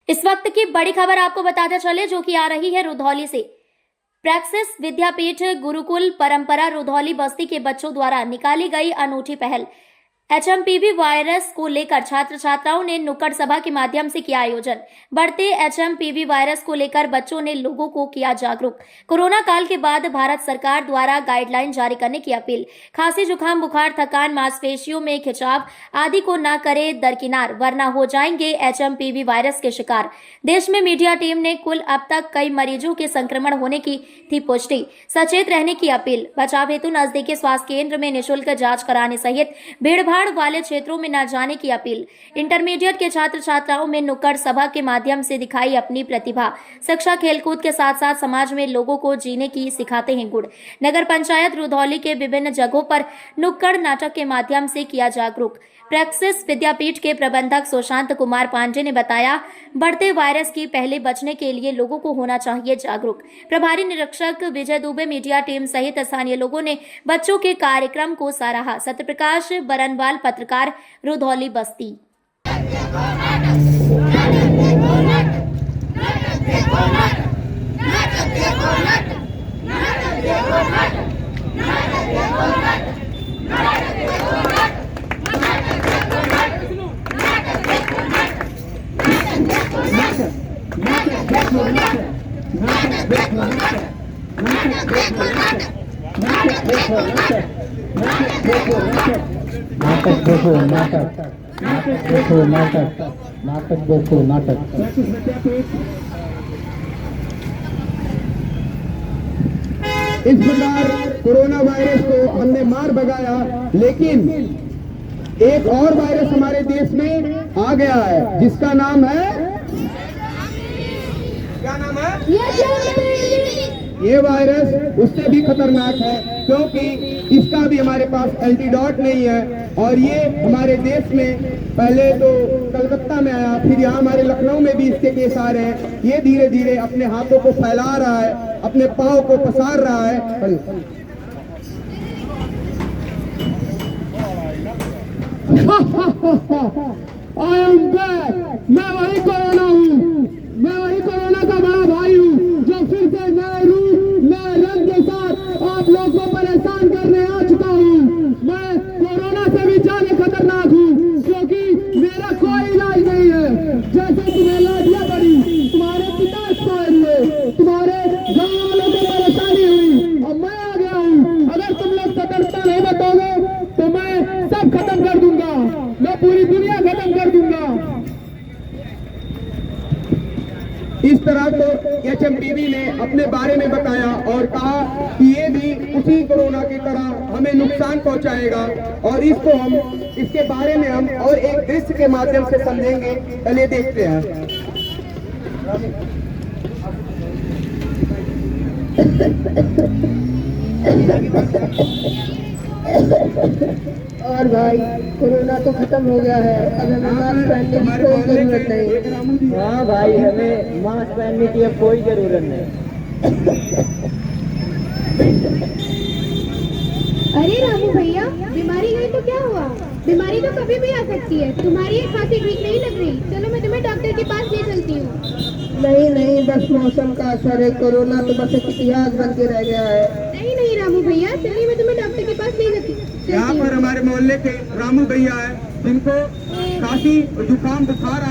इस वक्त की बड़ी खबर आपको बताते चले जो कि आ रही है रुधौली से। प्रैक्सिस विद्यापीठ गुरुकुल परंपरा रुधौली बस्ती के बच्चों द्वारा निकाली गई अनूठी पहल। एचएमपीवी वायरस को लेकर छात्र छात्राओं ने नुक्कड़ सभा के माध्यम से किया आयोजन। बढ़ते एचएमपीवी वायरस को लेकर बच्चों ने लोगों को किया जागरूक। कोरोना काल के बाद भारत सरकार द्वारा गाइडलाइन जारी करने की अपील। खांसी, जुकाम, बुखार, थकान, मांसपेशियों में खिंचाव आदि को न करे दरकिनार, वरना हो जाएंगे एचएमपीवी वायरस के शिकार। देश में मीडिया टीम ने कुल अब तक कई मरीजों के संक्रमण होने की थी पुष्टि। सचेत रहने की अपील। बचाव हेतु नजदीकी स्वास्थ्य केंद्र में निःशुल्क जांच कराने सहित भीड़ वाले क्षेत्रों में न जाने की अपील। इंटरमीडिएट के छात्र छात्राओं में नुक्कड़ सभा के माध्यम से दिखाई अपनी प्रतिभा। शिक्षा, खेलकूद के साथ साथ समाज में लोगों को जीने की सिखाते हैं गुण। नगर पंचायत रुधौली के विभिन्न जगहों पर नुक्कड़ नाटक के माध्यम से किया जागरूक। प्रैक्सिस विद्यापीठ के प्रबंधक सुशांत कुमार पांडे ने बताया, बढ़ते वायरस की पहले बचने के लिए लोगों को होना चाहिए जागरूक। प्रभारी निरीक्षक विजय दुबे, मीडिया टीम सहित स्थानीय लोगों ने बच्चों के कार्यक्रम को सराहा। सत्यप्रकाश बरनवाल, पत्रकार, रुधौली बस्ती। इस प्रकार कोरोना वायरस को हमने मार भगाया, लेकिन एक और वायरस हमारे देश में आ गया है जिसका नाम है, क्या नाम है? ये वायरस उससे भी खतरनाक है, क्योंकि इसका भी हमारे पास एंटीडोट नहीं है। और ये हमारे देश में पहले तो कलकत्ता में आया, फिर यहाँ हमारे लखनऊ में भी इसके केस आ रहे हैं। ये धीरे धीरे अपने हाथों को फैला रहा है, अपने पांव को पसार रहा है। I am back। मैं वही कोरोना हूँ, मैं वही कोरोना का बड़ा भाई हूँ जो फिर से नए रूप, नए रंग के साथ आप लोग को परेशान करने आ चुका हूँ। मैं कोरोना से भी ज्यादा खतरनाक हूँ, क्योंकि मेरा कोई इलाज नहीं है। जैसे तुम्हें लाडिया पड़ी, तुम्हारे पिता एक्सपायर हुए, तुम्हारे गाँव वालों को परेशानी हुई, अब मैं आ गया हूँ। अगर तुम लोग सतर्कता नहीं बताओगे तो मैं सब खत्म कर दूंगा, मैं पूरी दुनिया खत्म कर दूंगा। इस तरह तो एचएमपीवी ने अपने बारे में बताया और कहा कि ये भी उसी कोरोना की तरह हमें नुकसान पहुंचाएगा, और इसको हम, इसके बारे में हम और एक दृश्य के माध्यम से समझेंगे। चलिए देखते हैं। और भाई कोरोना तो खत्म हो गया है, अब हमें मास्क पहनने की कोई जरूरत नहीं। हाँ भाई, हमें मास्क पहनने की अब कोई जरूरत नहीं। अरे रामू भैया, बीमारी गई तो क्या हुआ? बीमारी तो कभी भी आ सकती है। तुम्हारी ये खांसी ठीक नहीं लग रही, चलो मैं तुम्हें डॉक्टर के पास ले चलती हूँ। नहीं नहीं, बस मौसम का असर है, कोरोना तो बस एक इतिहास बन के रह गया है। नहीं नहीं रामू भैया, चलिए मैं तुम्हें डॉक्टर के पास ले जाती हूँ। यहाँ पर हमारे मोहल्ले के रामू भैया है, जिनको खांसी, जुकाम, बुखार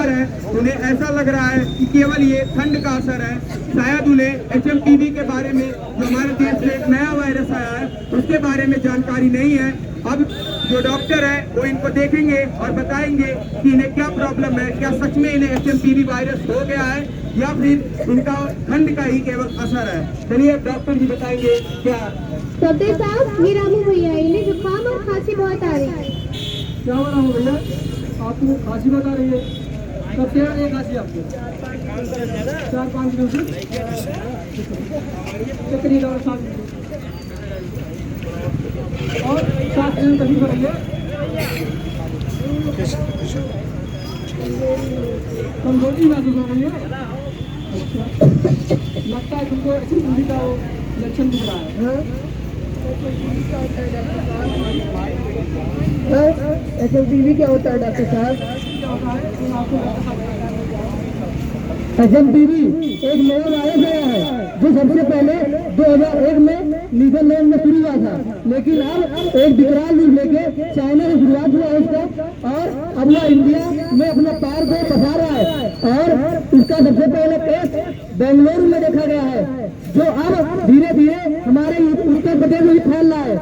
है। उन्हें ऐसा लग रहा है कि केवल ये ठंड का असर है। शायद उन्हें एचएमपीवी के बारे में, जो हमारे देश में एक नया वायरस आया है, उसके बारे में जानकारी नहीं है। अब जो डॉक्टर है वो इनको देखेंगे और बताएंगे कि इन्हें क्या प्रॉब्लम है, क्या सच में इन्हें एचएमपीवी वायरस हो गया है या फिर इनका ठंड का ही केवल असर है। चलिए डॉक्टर जी बताएंगे क्या। डॉक्टर साहब, ये रामू भैया, इन्हें जुकाम और खांसी बहुत आ रही है। क्या हो रहा हूँ भैया? आपको खांसी बता रही है? कब से है खांसी आपको? 4-5 दिनों से। चक्री दौड़ और 7 दिन कभी करेंगे। कमजोरी महसूस हो रही है, लगता है तुमको एचएमपीवी का लक्षण दिख रहा है। एचएमपीवी क्या होता है डॉक्टर साहब? क्या होता है? आपको HMPV एक नया वायरस आया है जो सबसे पहले 2001 में नीदरलैंड में शुरू हुआ था, लेकिन अब एक विकराल रूप लेके चाइना से शुरुआत हुआ है उसका, और अब वह इंडिया में अपने पैर को पसार रहा है। और इसका सबसे पहले केस बेंगलुरु में देखा गया है, जो अब धीरे धीरे हमारे उत्तर प्रदेश में भी फैल रहा है।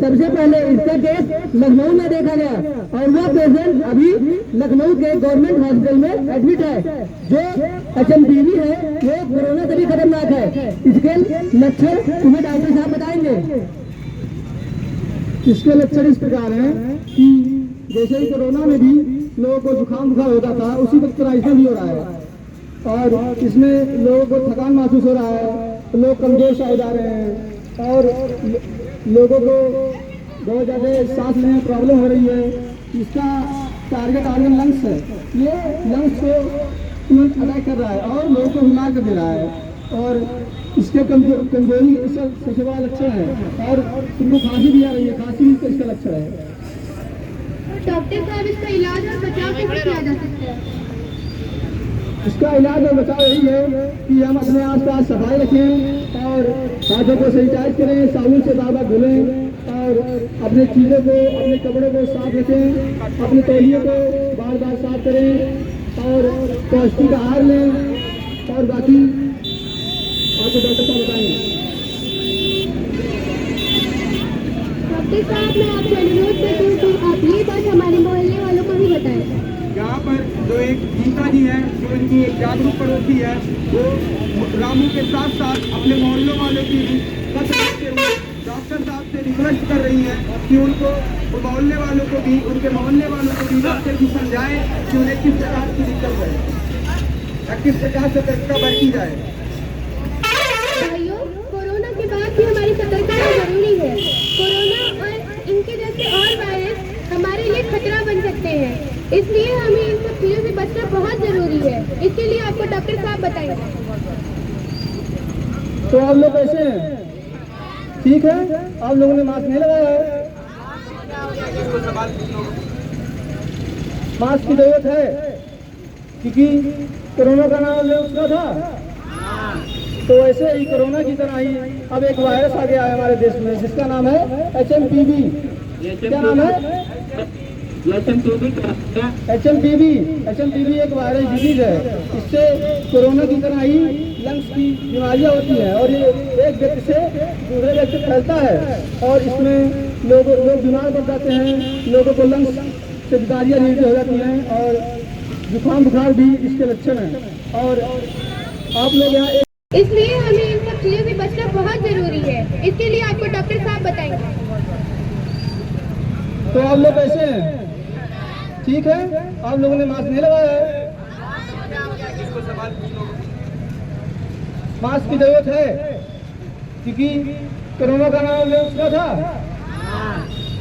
सबसे पहले इसका केस लखनऊ में देखा गया और वह पेशेंट अभी लखनऊ के गवर्नमेंट हॉस्पिटल में एडमिट है। जो HMPV है वो कोरोना से भी खतरनाक है। इसके लक्षण तुम्हें डॉक्टर साहब बताएंगे। इसके लक्षण इस प्रकार हैं कि जैसे ही कोरोना में भी लोगों को जुकाम बुखार होता था, उसी तरह इसमें भी हो रहा है। और इसमें लोगों को थकान महसूस हो रहा है, लोग कमजोर सा हो जा रहे हैं और लोगों को बहुत ज़्यादा सांस लेने में प्रॉब्लम हो रही है। इसका टारगेट ऑर्गन लंग्स है, ये लंग्स को तुरंत अटैक कर रहा है और लोगों को बीमार कर दे रहा है। और इसके कमजोरी सबसे बड़ा लक्षण है। और तुमको खांसी भी आ रही है, खांसी भी इसका लक्षण है। डॉक्टर साहब इसका इलाज और बचाव कैसे किया जा सकता है? इसका इलाज और बचाव यही है कि हम अपने आसपास सफाई रखें और हाथों को सैनिटाइज करें, साबुन से बार बार धुलें और अपने चीज़ों को, अपने कपड़ों को साफ रखें, अपने तौलियों को बार बार साफ करें और पौष्टिक आहार लें। और बाकी आपको डॉक्टर साहब बताएंगे। डॉक्टर साहब मैं आपसे अनुरोध करती हूँ कि आप ये बात हमारे मोहल्ले वालों को भी बताएं। यहाँ पर जो एक गीता जी है, जो इनकी एक जागरूक पड़ोसी है, वो रामू के साथ साथ अपने मोहल्लों वालों की भी पत्र लिखते हुए डॉक्टर साहब से रिक्वेस्ट कर रही हैं कि उनको मोहल्ले वालों को भी, उनके मोहल्ले वालों को भी डॉक्टर जी समझाएं कि उन्हें किस प्रकार की दिक्कत है या किस प्रकार से सतर्कता बरती जाए। भाइयों, कोरोना के बाद भी हमारी सतर्कता जरूरी है। कोरोना और इनके जैसे और वायरस हमारे लिए खतरा बन सकते हैं, इसलिए हमें इन सब चीजों से बचना बहुत जरूरी है। इसके लिए आपको डॉक्टर साहब बताएंगे। तो आप लोग कैसे हैं? ठीक है? आप लोगों ने मास्क नहीं लगाया है? मास्क की जरूरत है क्योंकि कोरोना का नाम ले उसका था, तो वैसे ही कोरोना की तरह ही अब एक वायरस आ गया है हमारे देश में जिसका नाम है HMPV। क्या नाम है? HMPV एक वायरल डिजीज है। इससे कोरोना की तरह ही लंग्स की बीमारियां होती हैं और ये एक व्यक्ति से दूसरे व्यक्ति फैलता है और इसमें लोग बीमार पड़ जाते हैं, लोगों को लंग्स से बीमारियां रिलेटेड हो जाती हैं और जुकाम बुखार भी इसके लक्षण हैं। और आप लोग यहाँ इसलिए हमें इन सब चीजों से बचना बहुत जरूरी है। इसके लिए आपको डॉक्टर साहब बताएंगे। तो आप लोग कैसे हैं? ठीक है? आप लोगों ने मास्क नहीं लगाया है? मास्क की जरूरत है क्योंकि कोरोना का नाम ले उसका था,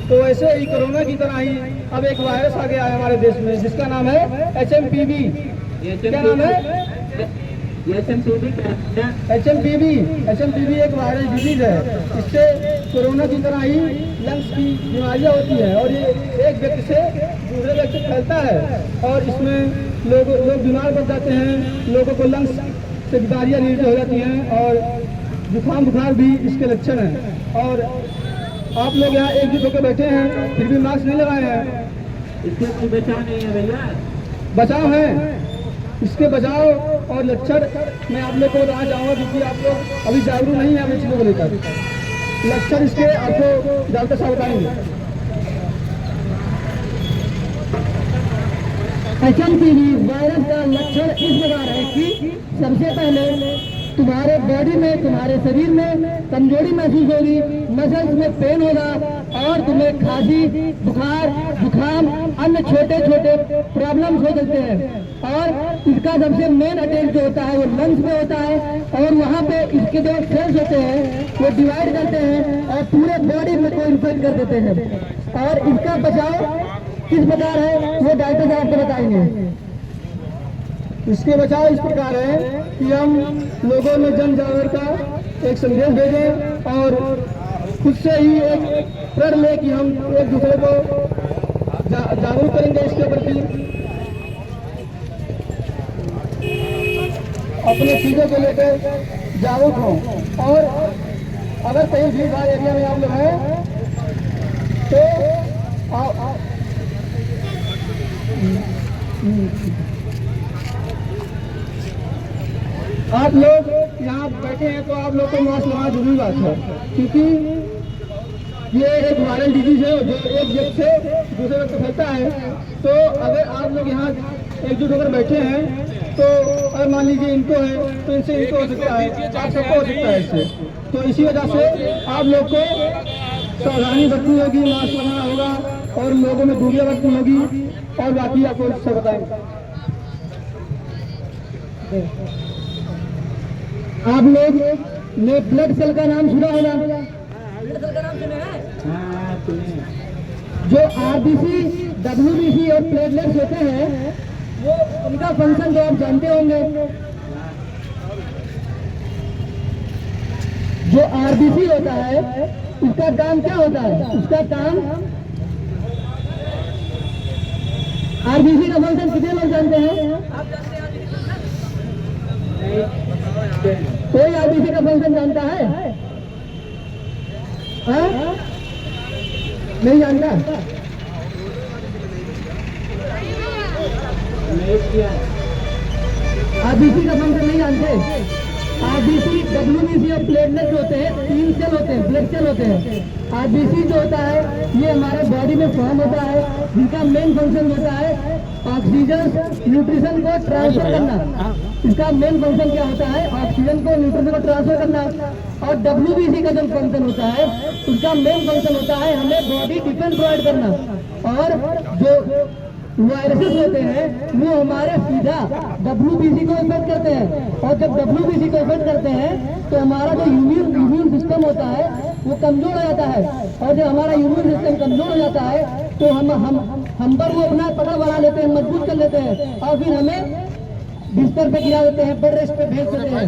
तो वैसे ही कोरोना की तरह ही अब एक वायरस आ गया है हमारे देश में जिसका नाम है HMPV। क्या नाम है? HMPV एक वायरल डिजीज है। इससे कोरोना की तरह ही लंग्स की बीमारियां होती हैं और ये एक व्यक्ति से दूसरे व्यक्ति फैलता है और इसमें लोग बीमार पड़ जाते हैं, लोगों को लंग्स से बीमारियां रिलेटेड हो जाती हैं और जुकाम बुखार भी इसके लक्षण हैं। और आप लोग यहाँ एकजुट होकर बैठे हैं फिर भी मास्क नहीं लगाए हैं। इसके बचाव नहीं है भैया, बचाव है। इसके बचाव और लक्षण मैं आप लोग को बताना चाहूँगा क्योंकि आप लोग अभी जागरूक नहीं है अपनी चीज़ों को लेकर। लक्षण इसके आपको डॉक्टर साहब बताएंगे। HMPV वायरस का लक्षण इस प्रकार है कि सबसे पहले तुम्हारे बॉडी में, तुम्हारे शरीर में कमजोरी महसूस होगी, मसल्स में पेन होगा और तुम्हें खांसी, बुखार, जुकाम, अन्य छोटे छोटे प्रॉब्लम्स हो सकते हैं। और इसका सबसे मेन अटैक जो होता है वो लंग्स में होता है और वहाँ पे इसके जो सेल्स होते हैं वो डिवाइड करते हैं और पूरे बॉडी में को इन्फेक्ट कर देते हैं। और इसका बचाव किस प्रकार है वो डॉक्टर साहब को बताएंगे। इसके बचाव इस प्रकार है कि हम लोगों में जन जागरूकता एक संदेश भेजें और खुद से ही एक प्रण लें कि हम एक दूसरे को जागरूक करेंगे इसके प्रति। अपने चीज़ों को लेकर जागरूक हों। और अगर कहीं भीड़ भाड़ एरिया में आप लोग हैं तो आप लोग यहाँ बैठे हैं तो आप लोग को मास्क लगाना जरूरी बात है, क्योंकि ये एक वायरल डिजीज है जो एक व्यक्ति से दूसरे व्यक्ति को फैलता है। तो अगर आप लोग यहाँ एकजुट होकर बैठे हैं तो अगर मान लीजिए इनको है तो इनसे इनको हो सकता है, आप सबको हो सकता है इससे। तो इसी वजह से आप लोग को सावधानी बरतनी होगी, मास्क लगाना होगा और लोगों में दूरियां बरतनी होगी। और बाकी आपको सब बताएंगे। आप लोग ने ब्लड सेल का नाम सुना होगा? हाँ सुनिए। जो आरबीसी, डब्ल्यूबीसी और प्लेटलेट्स होते हैं वो उनका फंक्शन तो आप जानते होंगे। जो आरबीसी होता है उसका काम क्या होता है? उसका काम आरबीसी का फंक्शन कितने लोग जानते हैं? कोई आरबीसी का फंक्शन जानता है? हाँ? नहीं जानता? आरबीसी का फंक्शन नहीं जानते? आरबीसी, डब्ल्यूबीसी और प्लेटलेट होते हैं, 3 सेल होते हैं, ब्लड सेल होते हैं। आरबीसी जो होता है ये हमारे बॉडी में फॉर्म होता है, जिनका मेन फंक्शन होता है ऑक्सीजन न्यूट्रिशन को ट्रांसफर करना। इसका मेन फंक्शन क्या होता है? ऑक्सीजन को न्यूट्रिशन को ट्रांसफर करना। और डब्ल्यूबीसी का जो फंक्शन होता है उसका मेन फंक्शन होता है हमें बॉडी डिफेंस प्रोवाइड करना। और जो वायरसेस होते हैं वो हमारे सीधा डब्ल्यूबीसी को इफेक्ट करते हैं। और जब डब्ल्यूबीसी को इफेक्ट करते हैं तो हमारा जो इम्यून सिस्टम होता है वो कमजोर हो जाता है। और जब हमारा इम्यून सिस्टम कमजोर हो जाता है तो हम पर वो अपना पकड़ बना लेते हैं, मजबूत कर लेते हैं और फिर हमें बिस्तर पे गिरा देते हैं, बेड रेस्ट पे भेज देते हैं।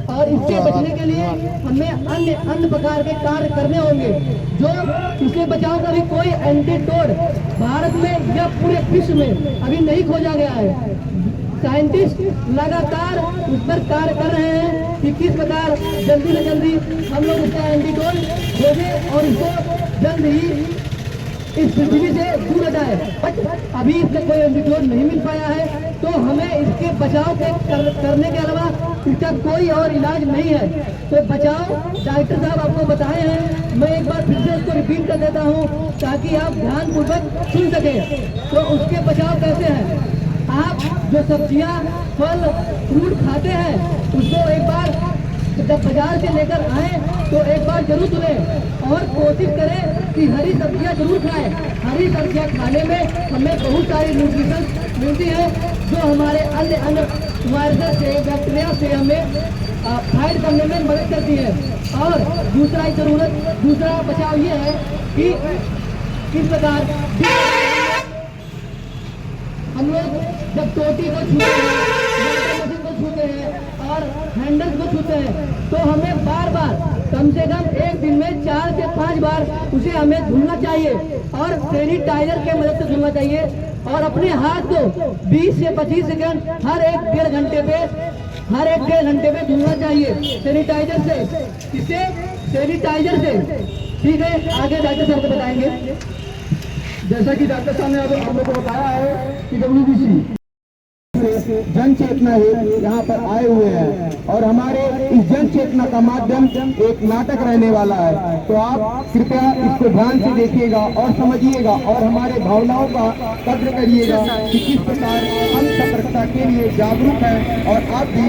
और इससे बचने के लिए हमें अन्य प्रकार के कार्य करने होंगे। जो इससे बचाव का भी कोई एंटीडोट भारत में या पूरे विश्व में अभी नहीं खोजा गया है। साइंटिस्ट लगातार उस पर कार्य कर रहे हैं कि किस प्रकार जल्दी से जल्दी हम लोग इसका एंटीडोट खोजें और इसको जल्द ही इस पृथ्वी से दूर हटाए। अभी इसका कोई एंटीडोट नहीं मिल पाया है तो हमें इसके बचाव के करने के अलावा इसका कोई और इलाज नहीं है। तो बचाव डॉक्टर साहब आपको बताए हैं, मैं एक बार फिर से उसको रिपीट कर देता हूँ ताकि आप ध्यानपूर्वक सुन सके। तो उसके बचाव कैसे हैं? आप जो सब्जियां, फल, फ्रूट खाते हैं उसको एक बार जब बाजार से लेकर आए तो एक बार जरूर सुने और कोशिश करें कि हरी सब्जियां जरूर खाएं। हरी सब्जियां खाने में हमें बहुत सारी न्यूट्रिशन मिलती है जो हमारे अन्य वायरस से, बैक्टीरिया से हमें फाइट करने में मदद करती है। और दूसरा बचाव ये है कि किस प्रकार हम लोग जब टोटी को छूते हैं, मशीन को छूते हैं और हैंडल को छूते हैं तो हमें बार बार कम से कम एक दिन में 4 से 5 बार उसे हमें धुलना चाहिए और सैनिटाइजर के मदद से धुलना चाहिए। और अपने हाथ को 20 से 25 सेकंड हर एक डेढ़ घंटे पे धुलना चाहिए सैनिटाइजर से। इससे सैनिटाइजर से ठीक है। आगे डॉक्टर साहब को बताएंगे। जैसा कि डॉक्टर साहब ने हम लोग को बताया है कि डब्ल्यूबीसी जन चेतना है यहाँ पर आए हुए हैं और हमारे इस जन चेतना का माध्यम एक नाटक रहने वाला है। तो आप कृपया इसको ध्यान से देखिएगा और समझिएगा और हमारे भावनाओं का कद्र करिएगा कि किस प्रकार हम सतर्कता के लिए जागरूक हैं और आप भी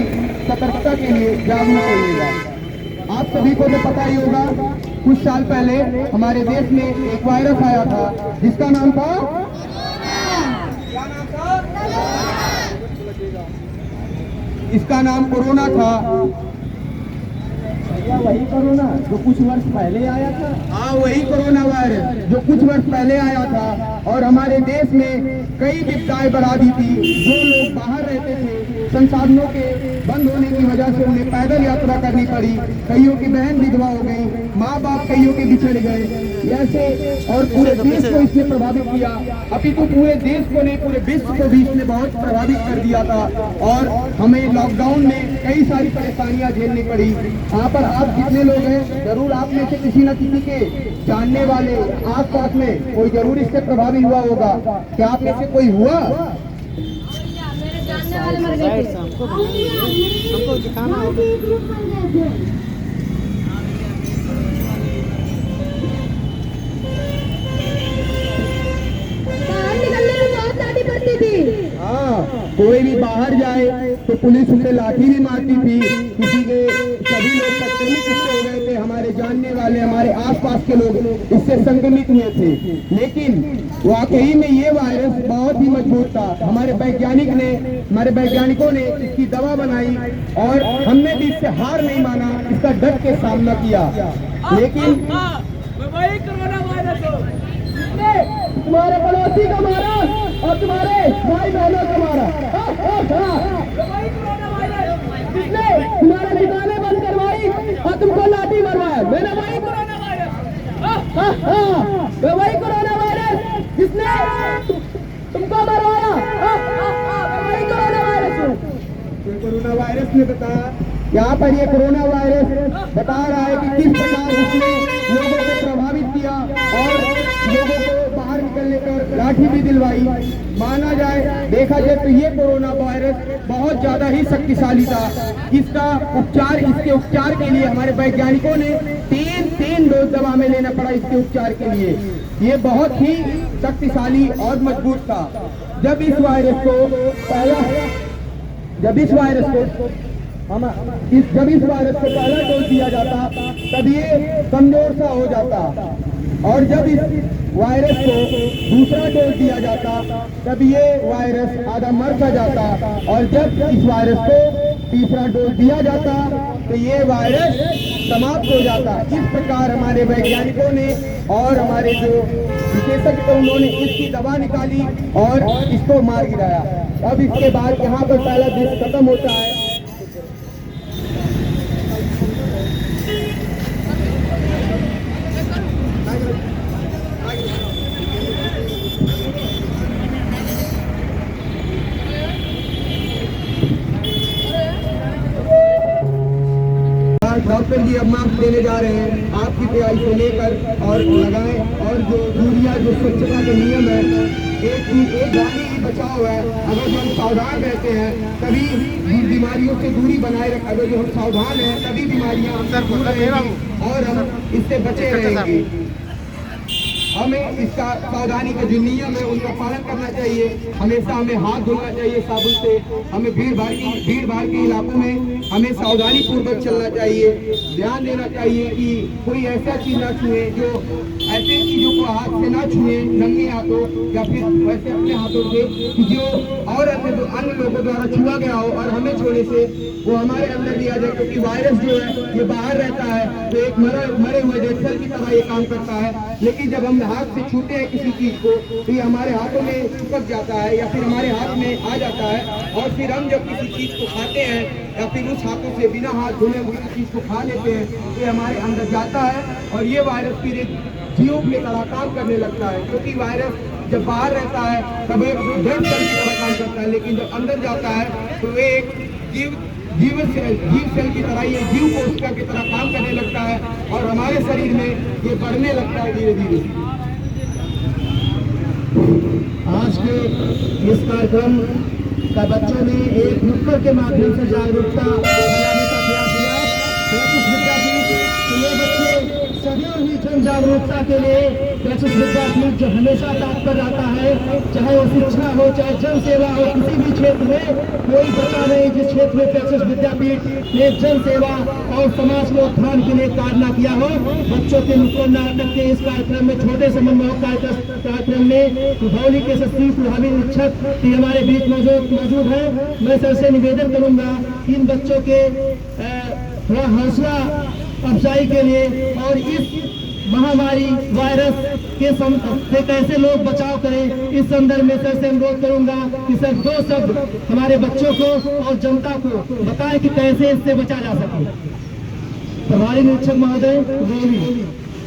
सतर्कता के लिए जागरूक होइएगा। आप सभी को तो पता ही होगा, कुछ साल पहले हमारे देश में एक वायरस आया था जिसका नाम था, इसका नाम कोरोना था। वही कोरोना जो कुछ वर्ष पहले आया था। हाँ, वही कोरोना वायरस जो कुछ वर्ष पहले आया था और हमारे देश में कई विपदाएं बढ़ा दी थी। जो लोग बाहर रहते थे, संसाधनों के बंद होने की वजह से उन्हें पैदल यात्रा करनी पड़ी, कईयों की बहन विधवा हो गई, माँ बाप कईयों के बिछड़ गए। ऐसे और पूरे देश को इसने प्रभावित किया, अभी तो पूरे देश को नहीं पूरे विश्व को भी इसने बहुत प्रभावित कर दिया था और हमें लॉकडाउन में कई सारी परेशानियां झेलनी पड़ी। यहाँ पर आप जितने लोग हैं जरूर आप में से किसी न किसी के जानने वाले आस पास में कोई जरूर इससे प्रभावित हुआ होगा। क्या आप में से कोई हुआ? जानने वाले मर गए थे। हमको दिखाना होगा। बाहर निकलने में बहुत लाठी पड़ती थी। हाँ, कोई भी बाहर जाए तो पुलिस उसे लाठी भी मारती थी। किसी के सभी लोग संक्रमित इससे हो गए थे, हमारे जानने वाले हमारे आसपास के लोग इससे संक्रमित हुए थे। लेकिन वाकई में ये वायरस बहुत ही मजबूत था। हमारे वैज्ञानिकों ने इसकी दवा बनाई और हमने भी इससे हार नहीं माना, इसका डट के सामना किया। लेकिन वही कोरोना वायरस हो, तुम्हारे पड़ोसी को मारा और तुम्हारे भाई बहनों को मारा। वही कोरोना वायरस, किसने तुम्हारे दुकानें बंद करवाई और तुमको लाठी मरवाया? मैंने वही कोरोना वायरस। वही कोरोना वायरस जिसने तुमको मरवाया। वही कोरोना वायरस। कोरोना वायरस ने बताया, यहाँ पर ये कोरोना वायरस बता रहा है कि किस प्रकार उसने लोगों को प्रभावित किया और लोगों को बाहर निकलने पर लाठी भी दिलवाई। माना जाए, देखा जाए तो ये कोरोना वायरस बहुत ज्यादा ही शक्तिशाली था। इसके उपचार के लिए हमारे वैज्ञानिकों ने तीन डोज दवा में लेना पड़ा इसके उपचार के लिए। ये बहुत ही शक्तिशाली और मजबूत था। जब इस वायरस को पहला डोज दिया जाता तब ये कमजोर सा हो जाता और जब इस वायरस को दूसरा डोज दिया जाता तब ये वायरस आधा मर सा जाता और जब इस वायरस को तीसरा डोज दिया जाता तो ये वायरस समाप्त हो जाता। इस प्रकार हमारे वैज्ञानिकों ने और हमारे जो विशेषज्ञ थे उन्होंने इसकी दवा निकाली और इसको मार गिराया। अब इसके बाद यहाँ पर पहला देश खत्म होता है। डॉक्टर जी अब मास्क देने जा रहे हैं, आपकी तैयारी से लेकर और लगाएं और जो दूरियां जो स्वच्छता के नियम है, एक जाने ही बचाव है। अगर जो हम सावधान रहते हैं तभी बीमारियों से दूरी बनाए रख, अगर जो हम सावधान हैं तभी बीमारियां हमसे दूर रहेंगी और हम इससे बचे रहेंगे। हमें इसका सावधानी का जो नियम है उनका पालन करना चाहिए। हमेशा हमें हाथ धोना चाहिए साबुन से। हमें भीड़ भाड़ के इलाकों में हमें सावधानी पूर्वक चलना चाहिए। ध्यान देना चाहिए कि कोई ऐसा चीज ना छुए, जो ऐसे चीजों को हाथ से ना छुए नंगे हाथों या फिर वैसे अपने हाथों से कि जो और अन्य लोगों द्वारा छुआ गया हो और हमें छोड़ने से वो हमारे अंदर दिया जाए, क्योंकि वायरस जो है ये बाहर रहता है तो एक मरे हुए डेड सेल की तरह ये काम करता है। लेकिन जब हम हाथ से छूते हैं किसी चीज को तो ये हमारे हाथों में चिपक जाता है या फिर हमारे हाथ में आ जाता है और फिर हम जब किसी चीज को खाते हैं या फिर उस हाथों से बिना हाथ धोने हुए किसी चीज को खा लेते हैं तो ये हमारे अंदर जाता है और ये वायरस फिर एक जीव की तरह काम करने लगता है। क्योंकि वायरस जब बाहर रहता है तब एक डेड सेल की तरह काम करता है, लेकिन जब अंदर जाता है तो वे एक जीव सेल की तरह, ये जीव कोशिका की तरह काम करने लगता है और हमारे शरीर में ये बढ़ने लगता है धीरे धीरे। आज के इस कार्यक्रम का बच्चों ने एक नुक्कड़ के माध्यम से जागरूकता फैलाने का प्रयास किया। प्रैक्टिस विद्यापीठ के ये बच्चे सदैव ही जन जागरूकता के लिए प्रैक्टिस विद्यापीठ जो हमेशा तत्पर रहता है, चाहे वो शिक्षा हो चाहे जन सेवा हो, किसी भी क्षेत्र में कोई बच्चा नहीं जिस क्षेत्र में प्रैक्टिस विद्यापीठ ने जन सेवा और समाज के उत्थान के लिए कार्य न किया हो। बच्चों के नुक्कड़ नाटक के इस कार्यक्रम में छोटे से मनमोहक कार्यक्रम में रुधौली के सचिव प्रभावी निरीक्षक हमारे बीच मौजूद है। मैं सर से निवेदन करूंगा इन बच्चों के थोड़ा हौसला अफजाई के लिए और इस महामारी वायरस के से कैसे लोग बचाव करें, इस संदर्भ में सर से अनुरोध करूंगा कि सर 2 शब्द हमारे बच्चों को और जनता को बताएं कि कैसे इससे बचा जा सके। प्रभारी निरीक्षक महोदय,